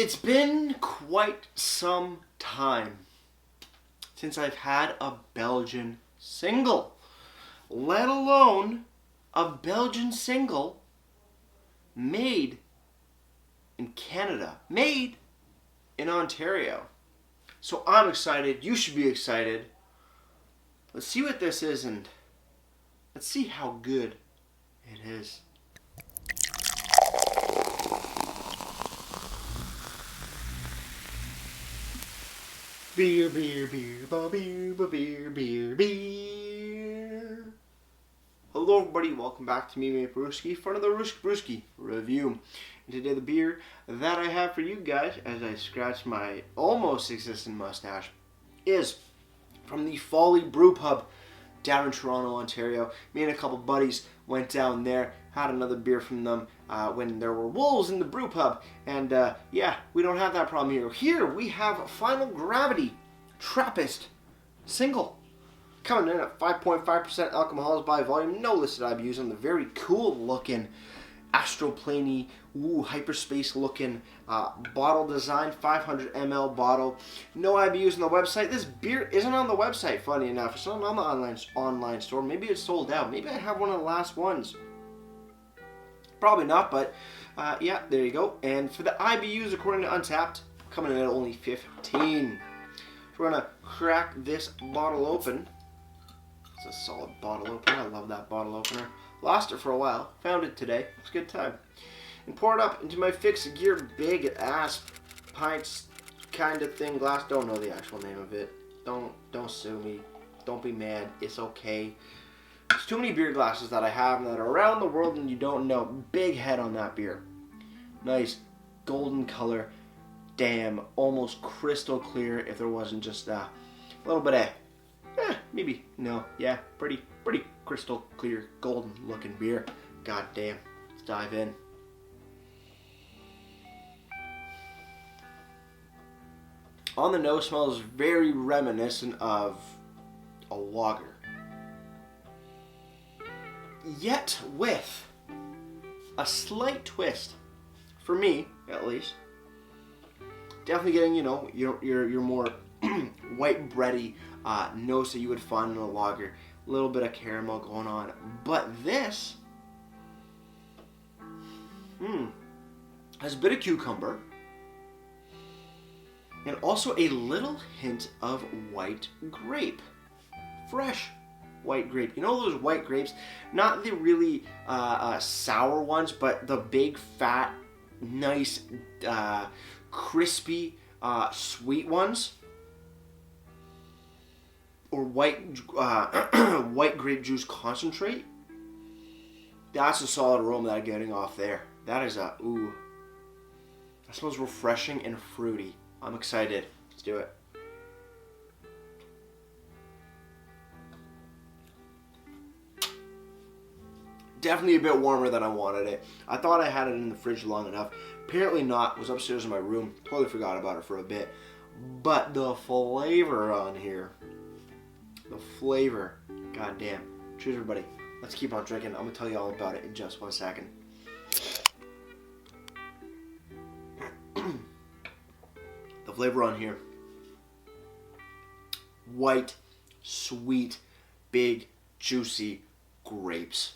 It's been quite some time since I've had a Belgian single, let alone a Belgian single made in Canada, made in Ontario. So I'm excited. You should be excited. Let's see what this is and let's see how good it is. Beer, beer, beer, beer, beer, beer, beer. Hello everybody, welcome back to me, Maple Brewski, for another Brewski review. And today the beer that I have for you guys, as I scratch my almost existent mustache, is from the Folly Brew Pub down in Toronto, Ontario. Me and a couple buddies went down there, had another beer from them when there were wolves in the brew pub. And yeah, we don't have that problem here. Here we have Final Gravity Trappist single. Coming in at 5.5% alcohol by volume. No listed IBUs on the very cool looking astroplane hyperspace looking bottle design, 500 ml bottle. No IBUs on the website. This beer isn't on the website, funny enough. It's not on the online store. Maybe it's sold out. Maybe I have one of the last ones. Probably not, but yeah, there you go. And for the IBUs, according to Untappd, coming in at only 15. So we're gonna crack this bottle open. It's a solid bottle opener. I love that bottle opener. Lost it for a while. Found it today. It's a good time. And pour it up into my fixed gear big ass pints kind of thing glass. Don't know the actual name of it. Don't sue me. Don't be mad. It's okay. There's too many beer glasses that I have that are around the world and you don't know. Big head on that beer. Nice golden color. Damn, almost crystal clear if there wasn't just a little bit of maybe, no, yeah, pretty crystal clear, golden looking beer. God damn. Let's dive in. On the nose, smells very reminiscent of a lager. Yet with a slight twist, for me at least. Definitely getting, you know, your more white bready notes that you would find in a lager. A little bit of caramel going on. But this has a bit of cucumber and also a little hint of white grape. Fresh white grape. You know those white grapes? Not the really sour ones, but the big, fat, nice, crispy, sweet ones. Or white white grape juice concentrate. That's a solid aroma that I'm getting off there. That is a, ooh. That smells refreshing and fruity. I'm excited. Let's do it. Definitely a bit warmer than I wanted it. I thought I had it in the fridge long enough. Apparently not. It was upstairs in my room. Totally forgot about it for a bit. But the flavor on here. The flavor. God damn. Cheers, everybody. Let's keep on drinking. I'm going to tell you all about it in just 1 second. The flavor on here. White, sweet, big, juicy grapes.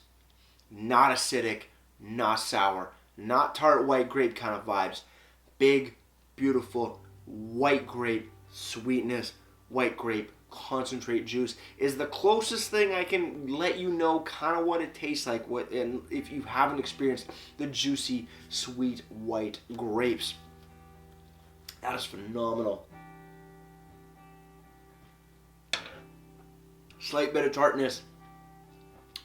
Not acidic, not sour, not tart white grape kind of vibes. Big, beautiful, white grape sweetness, white grape concentrate juice is the closest thing I can let you know kind of what it tastes like. And if you haven't experienced the juicy, sweet, white grapes. That is phenomenal. Slight bit of tartness.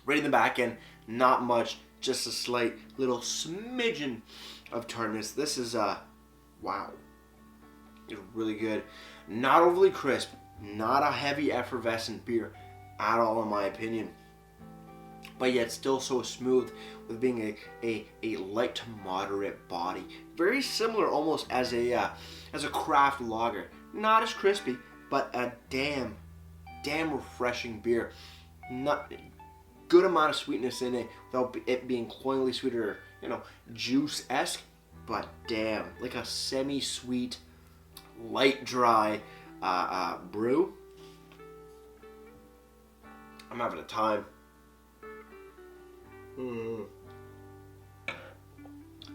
Right in the back end, not much, just a slight little smidgen of tartness. This is wow. It's really good. Not overly crisp, not a heavy effervescent beer at all in my opinion. But yet still so smooth with being a light to moderate body. Very similar almost as a craft lager. Not as crispy, but a damn refreshing beer. Not good amount of sweetness in it without it being cloyingly sweet or, you know, juice-esque. but damn, like a semi-sweet, light dry brew. I'm having a time.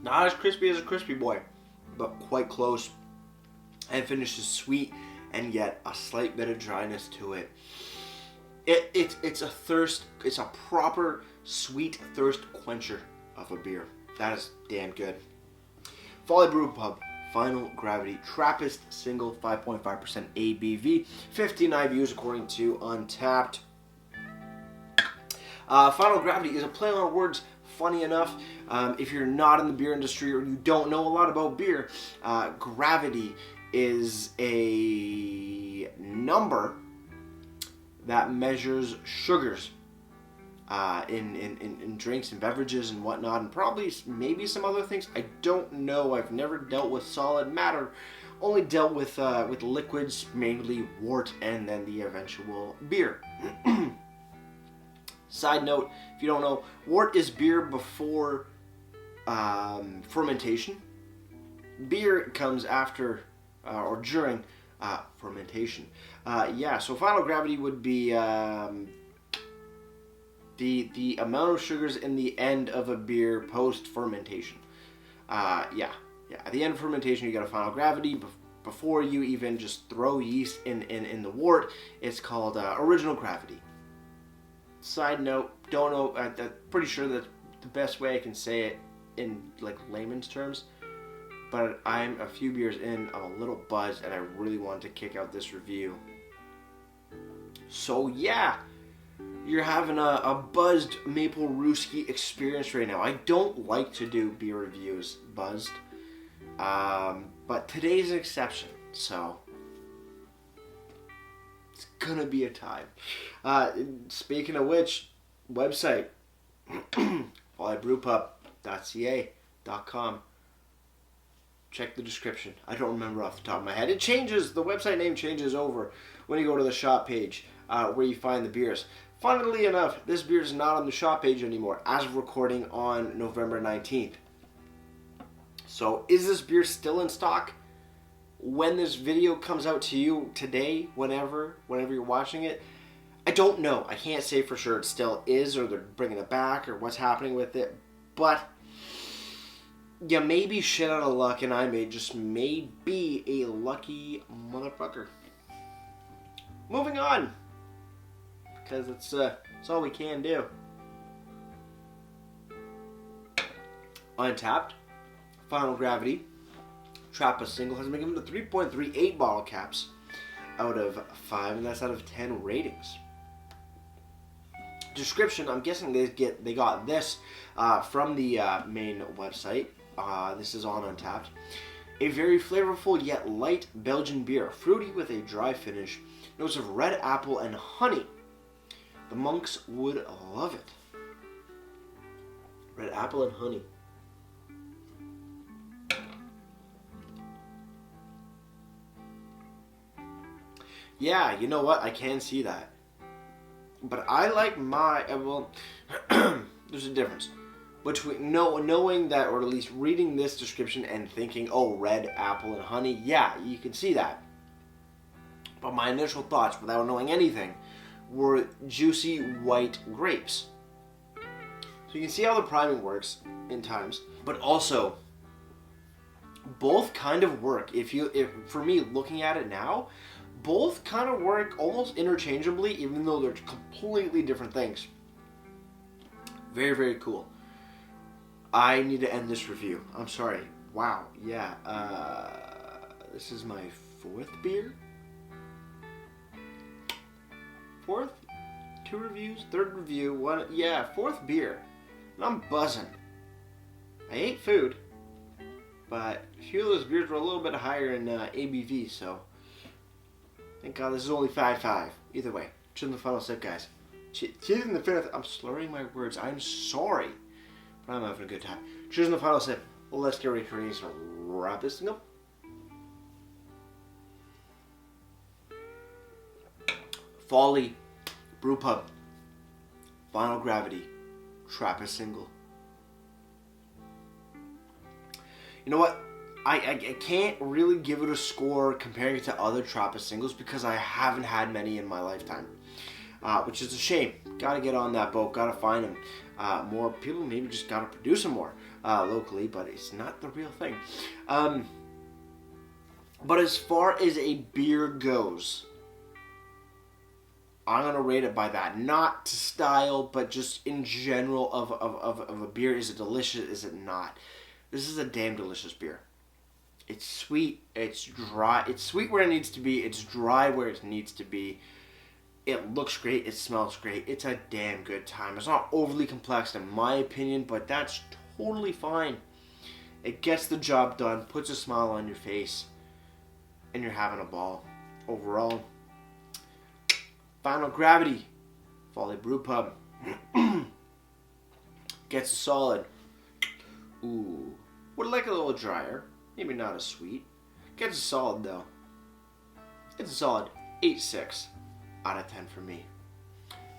Not as crispy as a crispy boy, but quite close. And finishes sweet and yet a slight bit of dryness to it. It's a thirst. It's a proper sweet thirst quencher of a beer. That is damn good. Folly Brew Pub Final Gravity Trappist Single 5.5% ABV, 15 IBUs according to Untapped. Final Gravity is a play on words. Funny enough, if you're not in the beer industry or you don't know a lot about beer, gravity is a number that measures sugars in drinks and beverages and whatnot, and probably maybe some other things. I don't know. I've never dealt with solid matter. Only dealt with liquids, mainly wort and then the eventual beer. Side note, if you don't know, wort is beer before fermentation. Beer comes after or during fermentation. So Final Gravity would be the amount of sugars in the end of a beer post fermentation. At the end of fermentation, you got a Final Gravity. Before you even just throw yeast in the wort, it's called original gravity. Side note, don't know, I'm pretty sure that's the best way I can say it in like layman's terms, but I'm a few beers in, I'm a little buzzed, and I really wanted to kick out this review. So yeah, you're having a buzzed Maple Brewski experience right now. I don't like to do beer reviews buzzed, but today's an exception, so it's gonna be a time. Speaking of which, website follybrewpub.ca.com. Check the description. I don't remember off the top of my head. It changes. The website name changes over when you go to the shop page where you find the beers. Funnily enough, this beer is not on the shop page anymore as of recording on November 19th. So is this beer still in stock when this video comes out to you today, whenever you're watching it? I don't know. I can't say for sure it still is, or they're bringing it back, or what's happening with it. But you may be shit out of luck, and I may be a lucky motherfucker. Moving on, because it's all we can do. Untapped, Final Gravity, Trappist Single has been given to 3.38 bottle caps out of 5, and that's out of 10 ratings. Description, I'm guessing they got this from the main website. This is on Untapped. A very flavorful yet light Belgian beer, fruity with a dry finish, notes of red apple and honey. The monks would love it. Red apple and honey. Yeah, you know what? I can see that. But I like there's a difference between knowing that, or at least reading this description and thinking, oh, red apple and honey. Yeah, you can see that. But my initial thoughts, without knowing anything, were juicy white grapes. So you can see how the priming works in times. But also, both kind of work. If for me, looking at it now, both kind of work almost interchangeably, even though they're completely different things. Very, very cool. I need to end this review. I'm sorry. Wow. Yeah. This is my 4th beer. 4th? 2 reviews? 3rd review? 1. Yeah, 4th beer. And I'm buzzing. I ate food, but a few of those beers were a little bit higher in ABV, so thank God this is only 5.5. Either way, cheers in the final sip, guys. Cheers in the fifth. I'm slurring my words. I'm sorry, but I'm having a good time. Cheers in the final sip. Well, let's get ready for these to wrap this thing up. Folly Brew Pub Final Gravity Trappist Single. You know what? I can't really give it a score comparing it to other Trappist singles because I haven't had many in my lifetime, which is a shame. Gotta get on that boat. Gotta find them. More people maybe just gotta produce them more locally, but it's not the real thing. But as far as a beer goes, I'm gonna rate it by that. Not to style, but just in general of a beer. Is it delicious? Is it not? This is a damn delicious beer. It's sweet. It's dry. It's sweet where it needs to be. It's dry where it needs to be. It looks great. It smells great. It's a damn good time. It's not overly complex in my opinion, but that's totally fine. It gets the job done, puts a smile on your face, and you're having a ball. Overall, Final Gravity, Folly Brew Pub, gets a solid. Ooh, would like a little drier. Maybe not as sweet. Gets a solid though. It's a solid 8.6 out of 10 for me.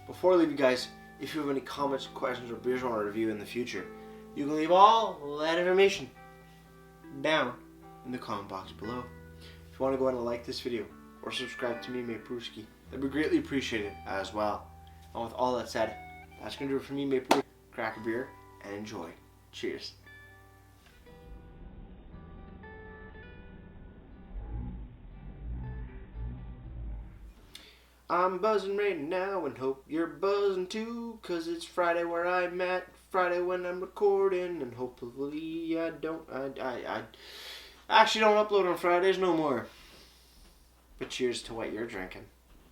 Before I leave you guys, if you have any comments, questions, or beers you want to review in the future, you can leave all that information down in the comment box below. If you want to go ahead and like this video or subscribe to me, Mate Brewski, that'd be greatly appreciated as well. And with all that said, that's going to do it for me, Mate Brewski. Crack a beer and enjoy. Cheers. I'm buzzing right now and hope you're buzzing too, 'cause it's Friday where I'm at, Friday when I'm recording, and hopefully I actually don't upload on Fridays no more. But cheers to what you're drinking.